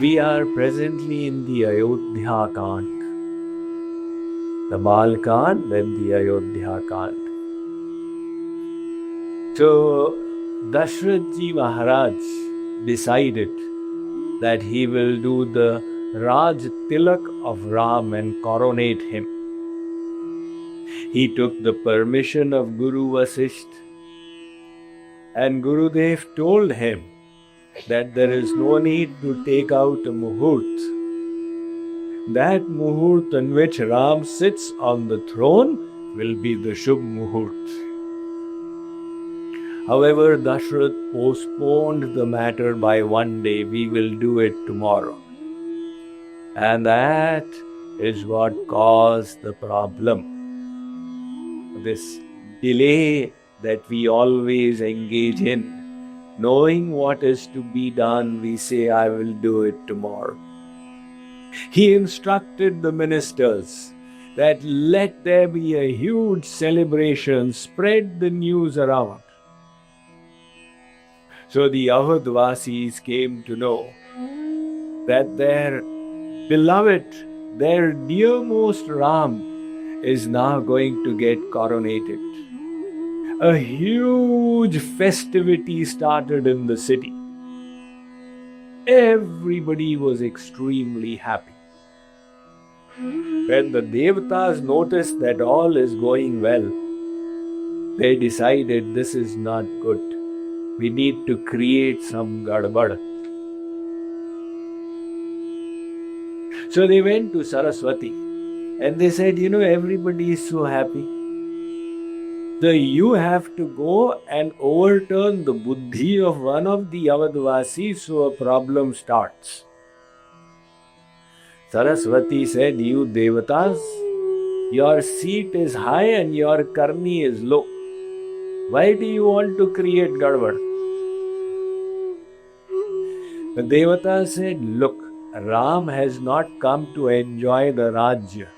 We are presently in the Ayodhya Kand, the Bal Kand and the Ayodhya Kand. So Dashrath Ji Maharaj decided that he will do the Raj Tilak of Ram and coronate him. He took the permission of Guru Vasisht, and Gurudev told him that there is no need to take out a muhurt. That muhurt in which Ram sits on the throne will be the Shubh Muhurt. However, Dashrath postponed the matter by one day. We will do it tomorrow. And that is what caused the problem. This delay that we always engage in. Knowing what is to be done, we say, I will do it tomorrow. He instructed the ministers that let there be a huge celebration, spread the news around. So the Awadhvasis came to know that their beloved, their dearmost Ram is now going to get coronated. A huge festivity started in the city. Everybody was extremely happy. When the Devatas noticed that all is going well, they decided this is not good. We need to create some gadbad. So they went to Saraswati and they said, everybody is so happy. So you have to go and overturn the buddhi of one of the Awadhvasis so a problem starts. Saraswati said, you Devatas, your seat is high and your karni is low. Why do you want to create gadbad? The Devatas said, look, Ram has not come to enjoy the Rajya.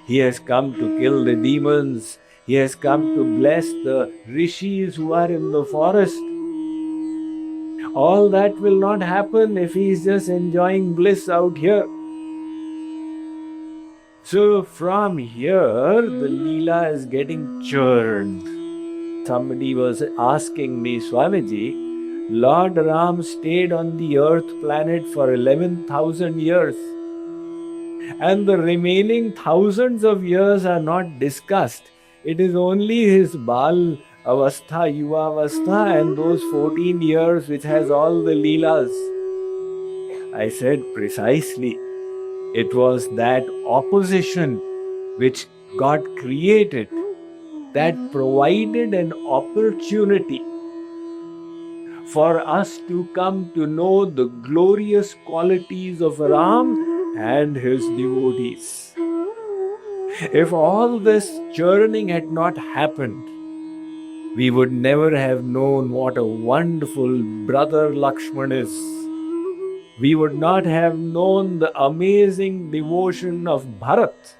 He has come to kill the demons. He has come to bless the rishis who are in the forest. All that will not happen if he is just enjoying bliss out here. So from here, the Leela is getting churned. Somebody was asking me, Swamiji, Lord Ram stayed on the earth planet for 11,000 years. And the remaining thousands of years are not discussed. It is only his Bal Avastha, Yuva Avastha and those 14 years which has all the Leelas. I said precisely. It was that opposition which God created that provided an opportunity for us to come to know the glorious qualities of Ram and his devotees. If all this churning had not happened, we would never have known what a wonderful brother Lakshman is. We would not have known the amazing devotion of Bharat.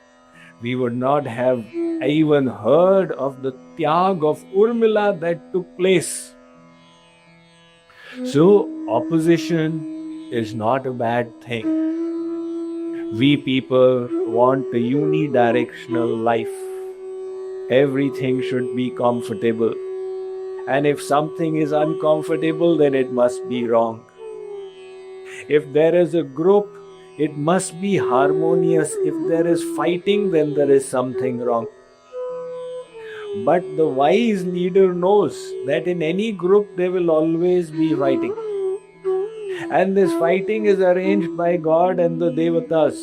We would not have even heard of the tyag of Urmila that took place. So, opposition is not a bad thing. We people want a unidirectional life. Everything should be comfortable. And if something is uncomfortable, then it must be wrong. If there is a group, it must be harmonious. If there is fighting, then there is something wrong. But the wise leader knows that in any group there will always be fighting. And this fighting is arranged by God and the Devatas.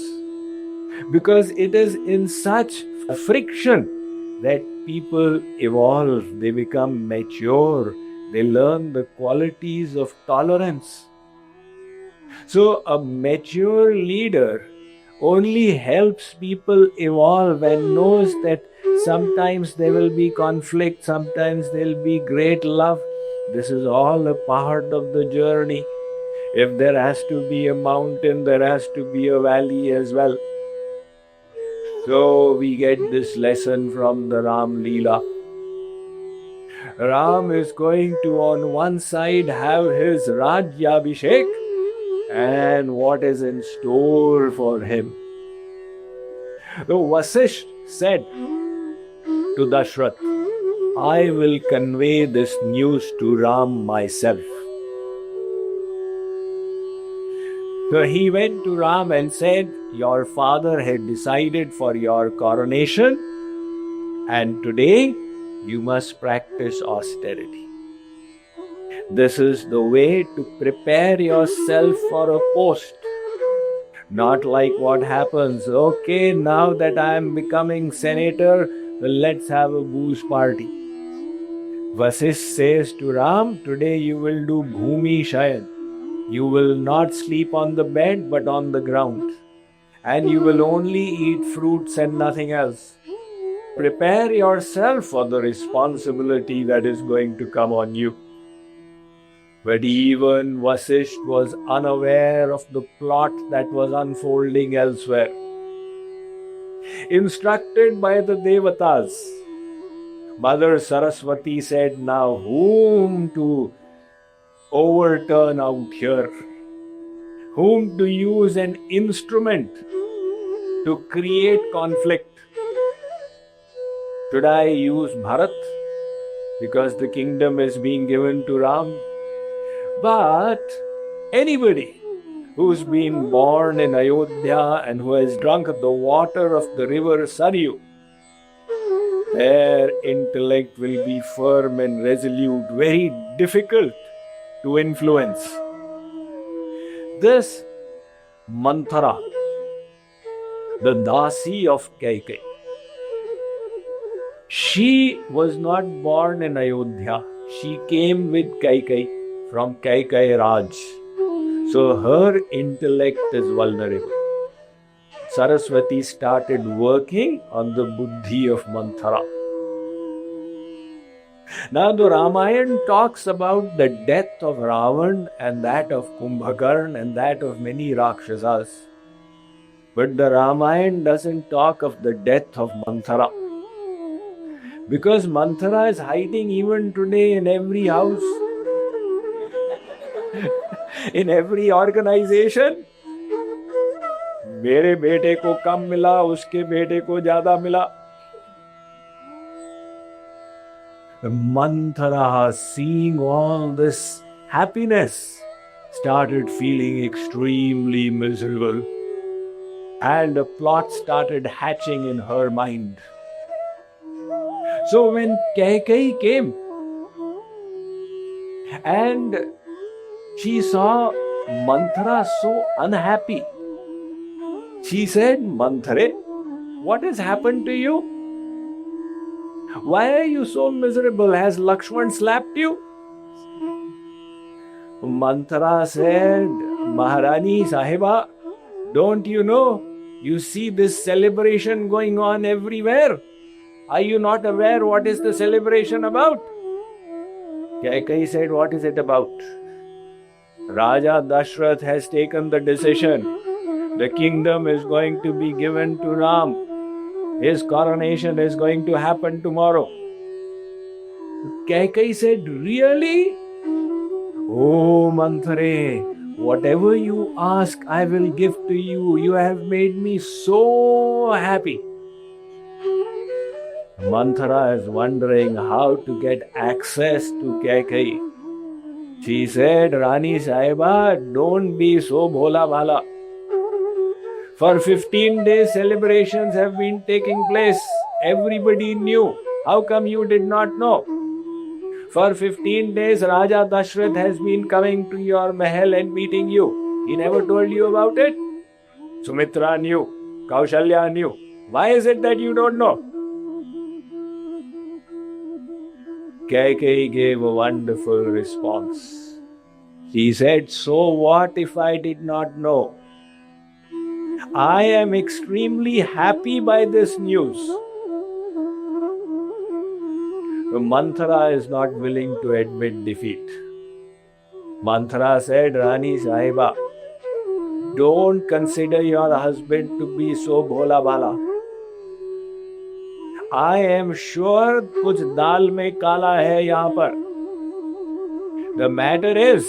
Because it is in such friction that people evolve, they become mature, they learn the qualities of tolerance. So a mature leader only helps people evolve and knows that sometimes there will be conflict, sometimes there will be great love. This is all a part of the journey. If there has to be a mountain, there has to be a valley as well. So we get this lesson from the Ram Leela. Ram is going to on one side have his Rajyabhishek and what is in store for him. So Vasisht said to Dashrath, I will convey this news to Ram myself. So he went to Ram and said, your father had decided for your coronation, and today you must practice austerity. This is the way to prepare yourself for a post. Not like what happens, okay, now that I am becoming senator, well, let's have a booze party. Vasisht says to Ram, today you will do Bhumi Shayan. You will not sleep on the bed but on the ground. And you will only eat fruits and nothing else. Prepare yourself for the responsibility that is going to come on you. But even Vasisht was unaware of the plot that was unfolding elsewhere. Instructed by the Devatas, Mother Saraswati said, now whom to overturn out here? Whom to use an instrument to create conflict? Should I use Bharat because the kingdom is being given to Ram? But anybody who's been born in Ayodhya and who has drunk the water of the river Saryu, their intellect will be firm and resolute, very difficult to influence. This Manthara, the Dasi of Kaikeyi, she was not born in Ayodhya. She came with Kaikeyi from Kaikeyi Raj. So her intellect is vulnerable. Saraswati started working on the buddhi of Manthara. Now the Ramayana talks about the death of Ravan and that of Kumbhakarna and that of many Rakshasas. But the Ramayana doesn't talk of the death of Manthara. Because Manthara is hiding even today in every house, in every organization. मेरे बेटे को कम मिला, उसके बेटे को ज्यादा मिला. Manthara, seeing all this happiness, started feeling extremely miserable, and a plot started hatching in her mind. So when Kaikeyi came and she saw Manthara so unhappy, she said, Manthare, what has happened to you? Why are you so miserable? Has Lakshman slapped you? Manthara said, Maharani Sahiba, don't you know? You see this celebration going on everywhere. Are you not aware what is the celebration about? Kaikeyi said, what is it about? Raja Dashrath has taken the decision. The kingdom is going to be given to Ram. His coronation is going to happen tomorrow. Kaikeyi said, really? Oh, Manthare, whatever you ask, I will give to you. You have made me so happy. Manthara is wondering how to get access to Kaikeyi. She said, Rani Sahiba, don't be so bhola bhala. For 15 days, celebrations have been taking place. Everybody knew. How come you did not know? For 15 days, Raja Dashrath has been coming to your mahal and meeting you. He never told you about it? Sumitra knew. Kaushalya knew. Why is it that you don't know? Kaikeyi gave a wonderful response. She said, so what if I did not know? I am extremely happy by this news. Manthara is not willing to admit defeat. Manthara said, Rani Sahiba, don't consider your husband to be so bhola bhala. I am sure kuch dal mein kala hai yahan par. The matter is,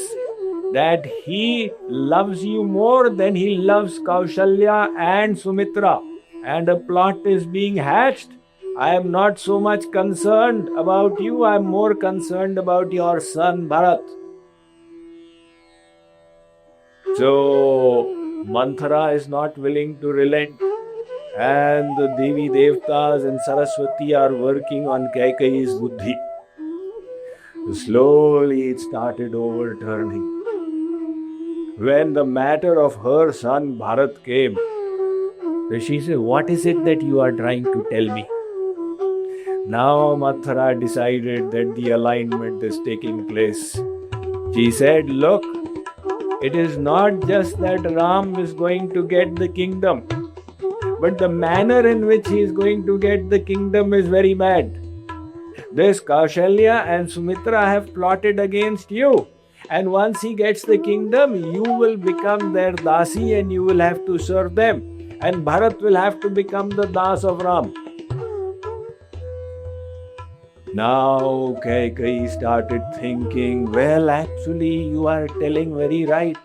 that he loves you more than he loves Kaushalya and Sumitra, and a plot is being hatched. I am not so much concerned about you, I am more concerned about your son Bharat. So Manthara is not willing to relent, and the Devi Devtas and Saraswati are working on Kaikeyi's buddhi. Slowly it started overturning. When the matter of her son Bharat came, she said, "What is it that you are trying to tell me?" Now Manthara decided that the alignment is taking place. She said, "Look, it is not just that Ram is going to get the kingdom, but the manner in which he is going to get the kingdom is very bad. This Kaushalya and Sumitra have plotted against you. And once he gets the kingdom, you will become their dasi and you will have to serve them. And Bharat will have to become the das of Ram." Now Kaikeyi started thinking, well, actually you are telling very right.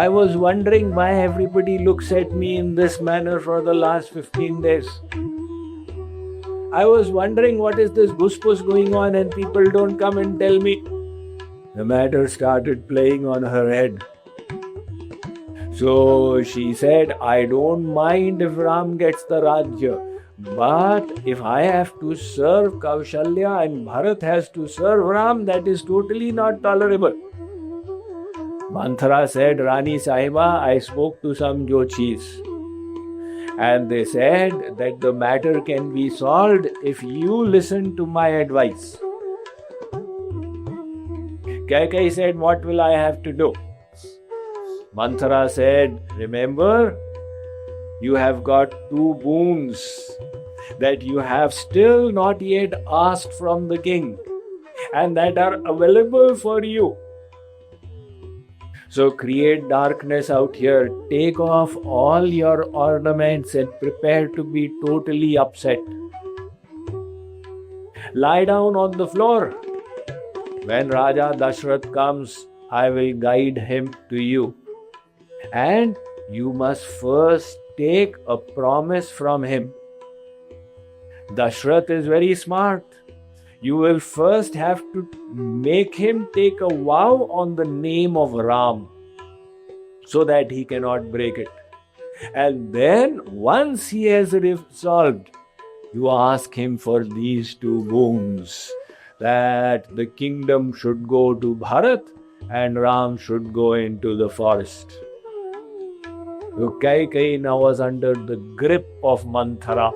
I was wondering why everybody looks at me in this manner for the last 15 days. I was wondering what is this guspus going on and people don't come and tell me. The matter started playing on her head. So she said, "I don't mind if Ram gets the Rajya, but if I have to serve Kaushalya and Bharat has to serve Ram, that is totally not tolerable." Manthara said, "Rani Sahiba, I spoke to some Jochis, and they said that the matter can be solved if you listen to my advice." Kaikeyi said, "What will I have to do?" Manthara said, "Remember, you have got 2 boons that you have still not yet asked from the king and that are available for you. So create darkness out here, take off all your ornaments and prepare to be totally upset. Lie down on the floor. When Raja Dashrath comes, I will guide him to you. And you must first take a promise from him. Dashrath is very smart. You will first have to make him take a vow on the name of Ram so that he cannot break it. And then once he has resolved, you ask him for these 2 boons, that the kingdom should go to Bharat and Ram should go into the forest." So Kaikeyi now was under the grip of Manthara.